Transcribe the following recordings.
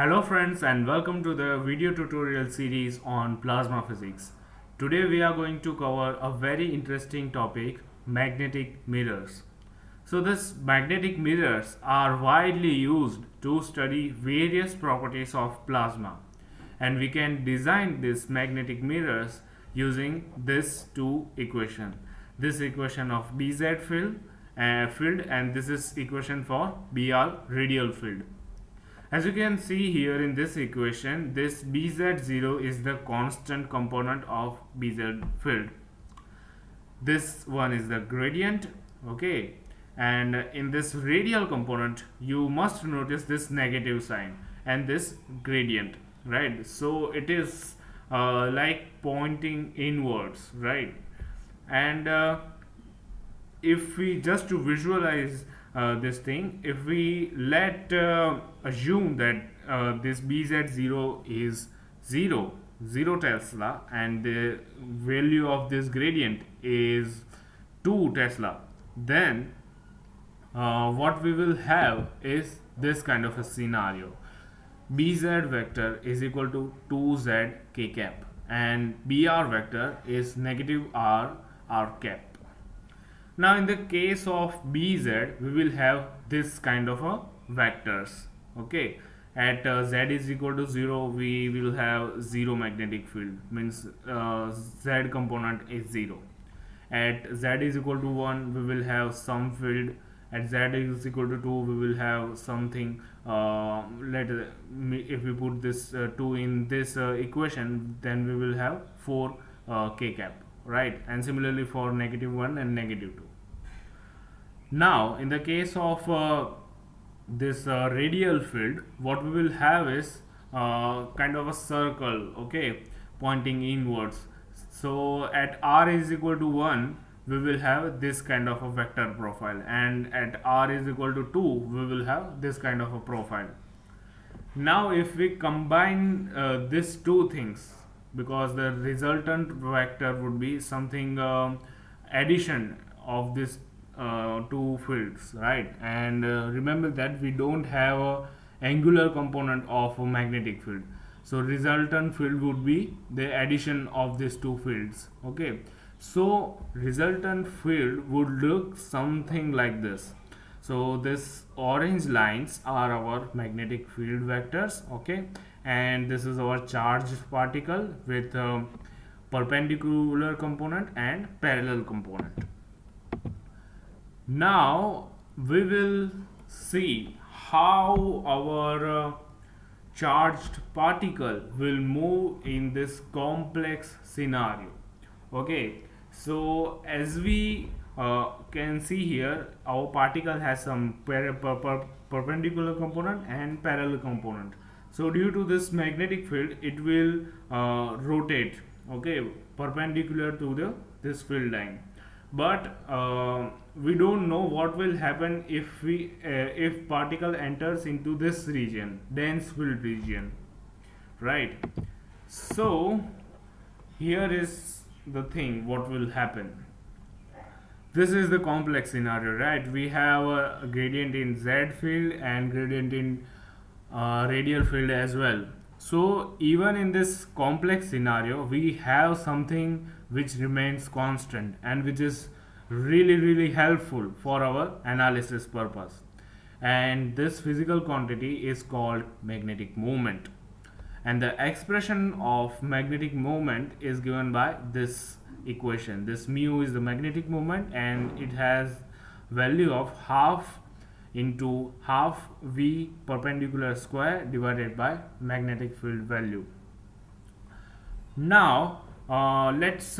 Hello friends and welcome to the video tutorial series on plasma physics. Today we are going to cover a very interesting topic, magnetic mirrors. So these magnetic mirrors are widely used to study various properties of plasma, and we can design these magnetic mirrors using this two equation. This equation of BZ field and this is equation for BR radial field. As you can see here in this equation, this Bz0 is the constant component of Bz field. This one is the gradient, okay? And in this radial component, you must notice this negative sign and this gradient, right? So it is like pointing inwards, right? And if we just to visualize this thing, if we let assume that this bz0 is 0 Tesla and the value of this gradient is 2 Tesla, then what we will have is this kind of a scenario. Bz vector is equal to 2z k cap and br vector is negative r cap. Now in the case of Bz, we will have this kind of a vectors. Okay, at z is equal to 0, we will have 0 magnetic field, means z component is 0. At z is equal to 1, we will have some field. At z is equal to 2, we will have something. If we put this 2 in this equation, then we will have 4 k cap, right? And similarly for negative 1 and negative 2. Now in the case of this radial field, what we will have is kind of a circle, okay, pointing inwards. So at r is equal to 1, we will have this kind of a vector profile, and at r is equal to 2, we will have this kind of a profile. Now if we combine these two things, because the resultant vector would be something addition of this two fields, right? And remember that we don't have a angular component of a magnetic field, so resultant field would be the addition of these two fields, okay? So resultant field would look something like this. So this orange lines are our magnetic field vectors, okay, and this is our charged particle with perpendicular component and parallel component. Now we will see how our charged particle will move in this complex scenario. Okay, so as we can see here, our particle has some perpendicular component and parallel component. So due to this magnetic field, it will rotate, okay, perpendicular to this field line. But we don't know what will happen if particle enters into this region, dense field region, right? So here is the thing, what will happen. This is the complex scenario, right? We have a gradient in z field and gradient in radial field as well. So even in this complex scenario, we have something which remains constant and which is really helpful for our analysis purpose, and this physical quantity is called magnetic moment, and the expression of magnetic moment is given by this equation. This mu is the magnetic moment and it has value of half into half v perpendicular square divided by magnetic field value. Now let's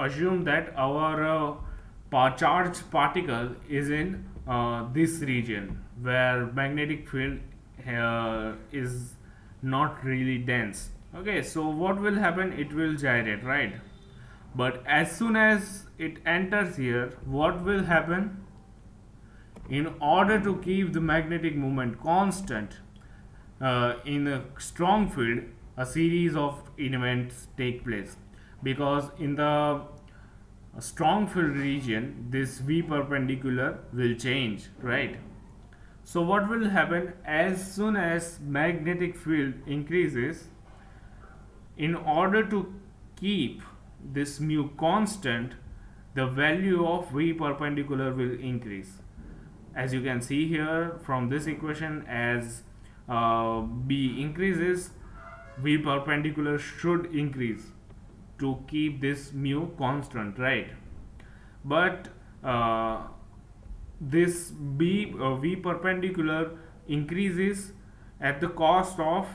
assume that our charged particle is in this region where magnetic field is not really dense. Okay, so what will happen? It will gyrate, right? But as soon as it enters here, what will happen? In order to keep the magnetic moment constant in a strong field, a series of events take place, because in the strong field region this v perpendicular will change, right? So what will happen as soon as magnetic field increases, in order to keep this mu constant, the value of V perpendicular will increase. As you can see here from this equation, as B increases, V perpendicular should increase to keep this mu constant, right? But this V perpendicular increases at the cost of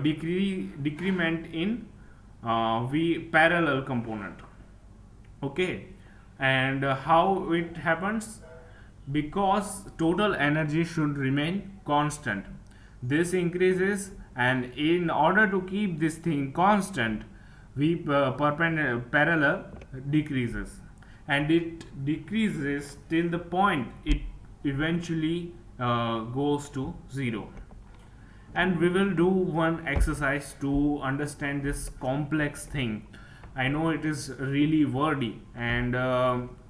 decrement in V parallel component. Okay, and how it happens? Because total energy should remain constant. This increases, and in order to keep this thing constant, V parallel decreases, and it decreases till the point it eventually goes to 0. And we will do one exercise to understand this complex thing. I know it is really wordy, and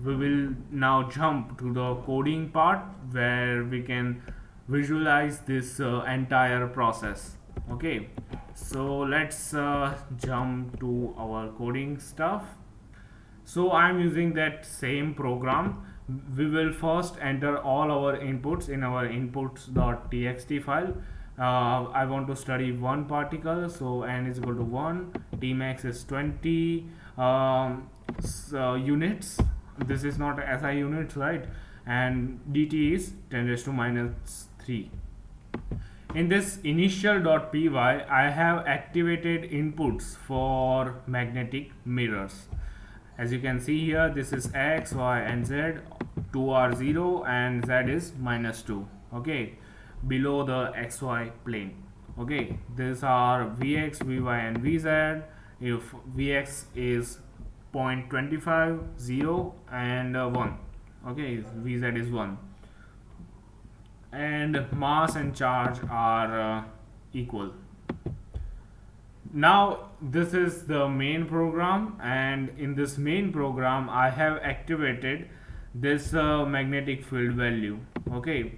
we will now jump to the coding part where we can visualize this entire process. Okay, so let's jump to our coding stuff. So I'm using that same program. We will first enter all our inputs in our inputs.txt file. I want to study one particle, so n is equal to 1, T max is 20 units. This is not SI units, right? And dt is 10 raised to minus 3. In this initial.py, I have activated inputs for magnetic mirrors. As you can see here, this is x, y and z. 2 are 0 and z is minus 2. Okay, below the xy plane. Okay, these are Vx, Vy and Vz. If Vx is 0.25, 0 and 1. Okay, Vz is 1. And mass and charge are equal. Now this is the main program, and in this main program I have activated this magnetic field value. Okay,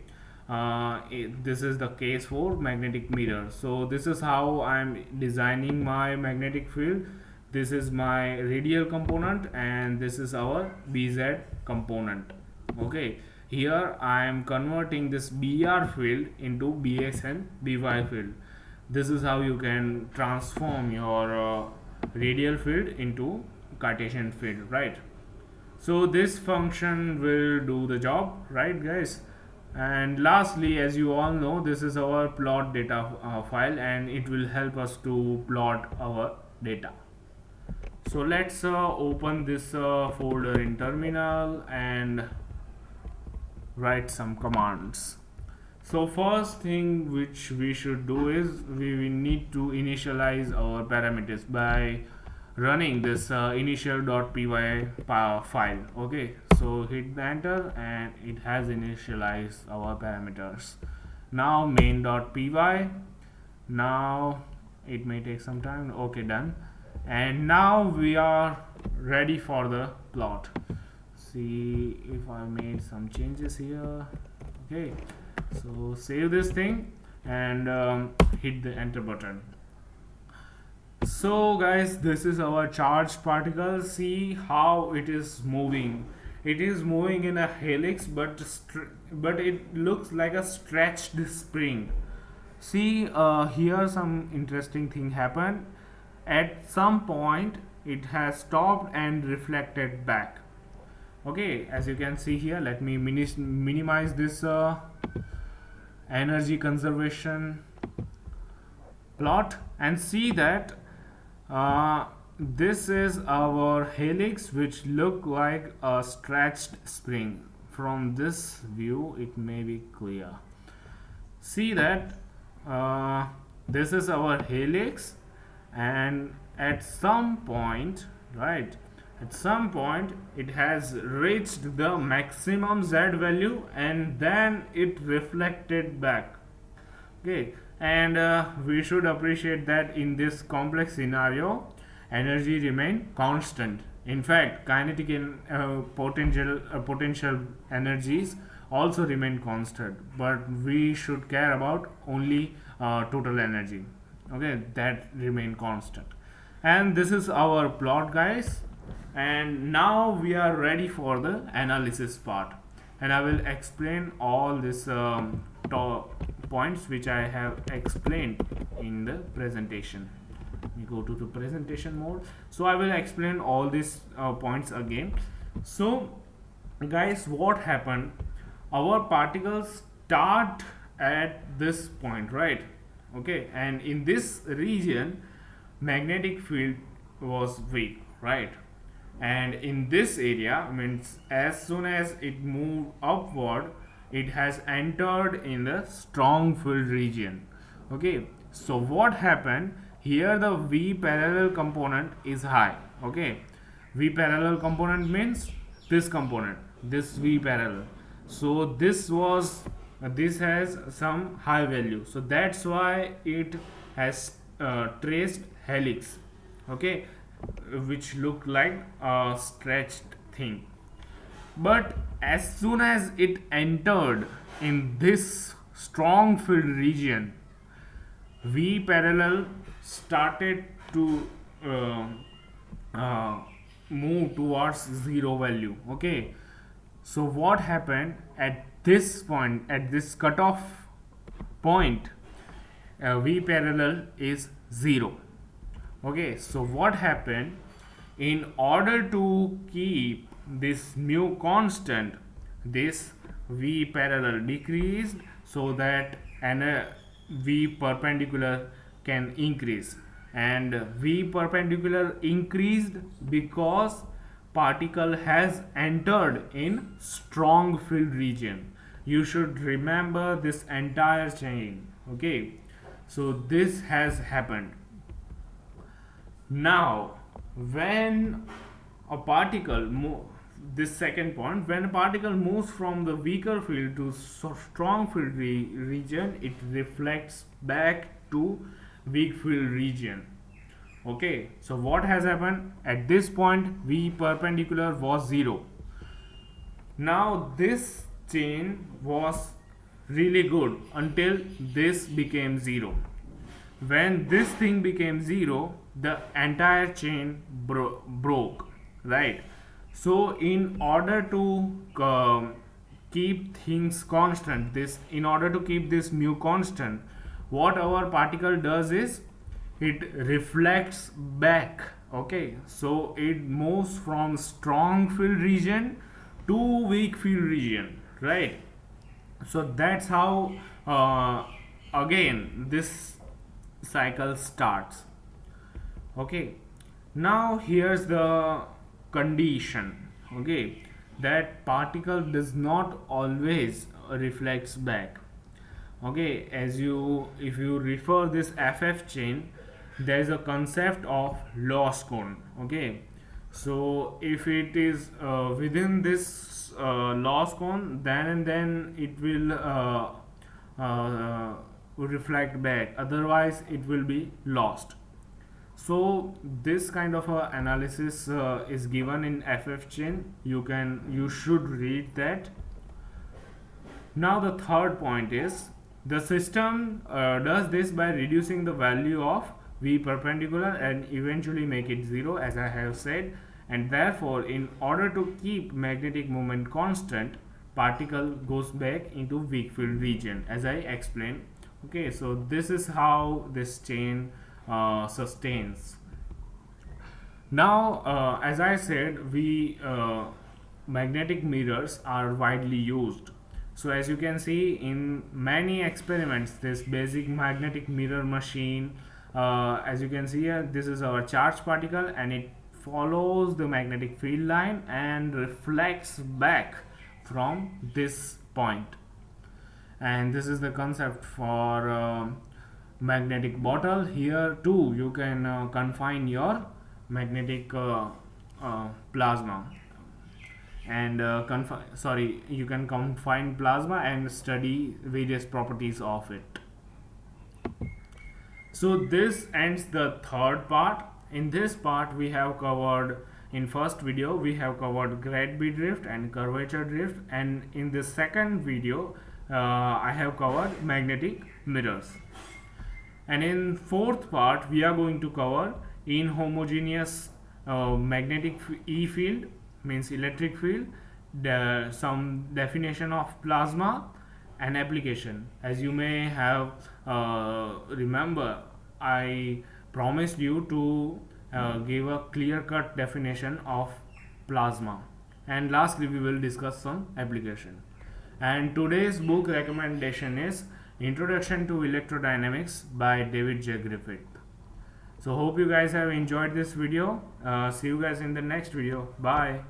this is the case for magnetic mirror. So this is how I'm designing my magnetic field. This is my radial component and this is our BZ component. Okay, here I am converting this BR field into BX and BY field. This is how you can transform your radial field into Cartesian field, right? So this function will do the job, right guys? And lastly, as you all know, this is our plot data file, and it will help us to plot our data. So let's open this folder in terminal and write some commands. So first thing which we should do is we will need to initialize our parameters by running this initial.py file. Okay, so hit the enter and it has initialized our parameters. Now main.py. Now it may take some time. Okay, done. And now we are ready for the plot. See if I made some changes here. Okay, so save this thing and hit the enter button. So guys, this is our charged particle. See how it is moving. It is moving in a helix, but it looks like a stretched spring. See here some interesting thing happened. At some point it has stopped and reflected back. Okay, as you can see here, let me minimize this energy conservation plot and see that this is our helix, which look like a stretched spring. From this view it may be clear. See that this is our helix, and at some point, right, at some point it has reached the maximum z value and then it reflected back. Okay, and we should appreciate that in this complex scenario energy remain constant. In fact, kinetic and potential energies also remain constant, but we should care about only total energy, okay, that remain constant. And this is our plot, guys, and now we are ready for the analysis part, and I will explain all these points which I have explained in the presentation. We go to the presentation mode, so I will explain all these points again. So guys, what happened, our particles start at this point, right? Okay, and in this region magnetic field was weak, right? And in this area, means as soon as it moved upward, it has entered in the strong field region. Okay, so what happened here, the V parallel component is high. Okay, V parallel component means this component, this V parallel. So this has some high value, so that's why it has traced helix, okay, which look like a stretched thing. But as soon as it entered in this strong field region, V parallel started to uh, move towards zero value. Okay, so what happened at this point, at this cutoff point, V parallel is 0. Okay, so what happened, in order to keep this mu constant, this V parallel decreased so that V perpendicular can increase, and V perpendicular increased because particle has entered in strong field region. You should remember this entire chain. Okay, so this has happened. Now when a particle this second point, when a particle moves from the weaker field to strong field region, it reflects back to weak field region. Okay, so what has happened at this point, V perpendicular was 0. Now this chain was really good until this became 0. When this thing became 0, the entire chain broke, right? So in order to keep things constant, in order to keep this mu constant, what our particle does is it reflects back. Okay, so it moves from strong field region to weak field region, right? So that's how again this cycle starts. Okay, now here's the condition, okay, that particle does not always reflects back. Okay, as you, if you refer this FF chain, there is a concept of loss cone. Okay, so if it is within this loss cone, then it will reflect back, otherwise it will be lost. So this kind of analysis is given in FF chain. You should read that. Now the third point is, the system does this by reducing the value of V perpendicular and eventually make it 0, as I have said, and therefore in order to keep magnetic moment constant, particle goes back into weak field region, as I explained. Okay, so this is how this chain sustains. Now as I said, magnetic mirrors are widely used. So as you can see in many experiments, this basic magnetic mirror machine, as you can see here, this is our charged particle and it follows the magnetic field line and reflects back from this point. And this is the concept for magnetic bottle. Here too you can confine your magnetic plasma and you can confine plasma and study various properties of it. So this ends the third part. In this part we have covered In first video we have covered Gradby drift and curvature drift, and in the second video I have covered magnetic mirrors. And in fourth part we are going to cover inhomogeneous magnetic E field, means electric field, some definition of plasma and application. As you may have remember, I promised you to give a clear-cut definition of plasma, and lastly we will discuss some application. And today's book recommendation is Introduction to Electrodynamics by David J. Griffith. So hope you guys have enjoyed this video. See you guys in the next video. Bye.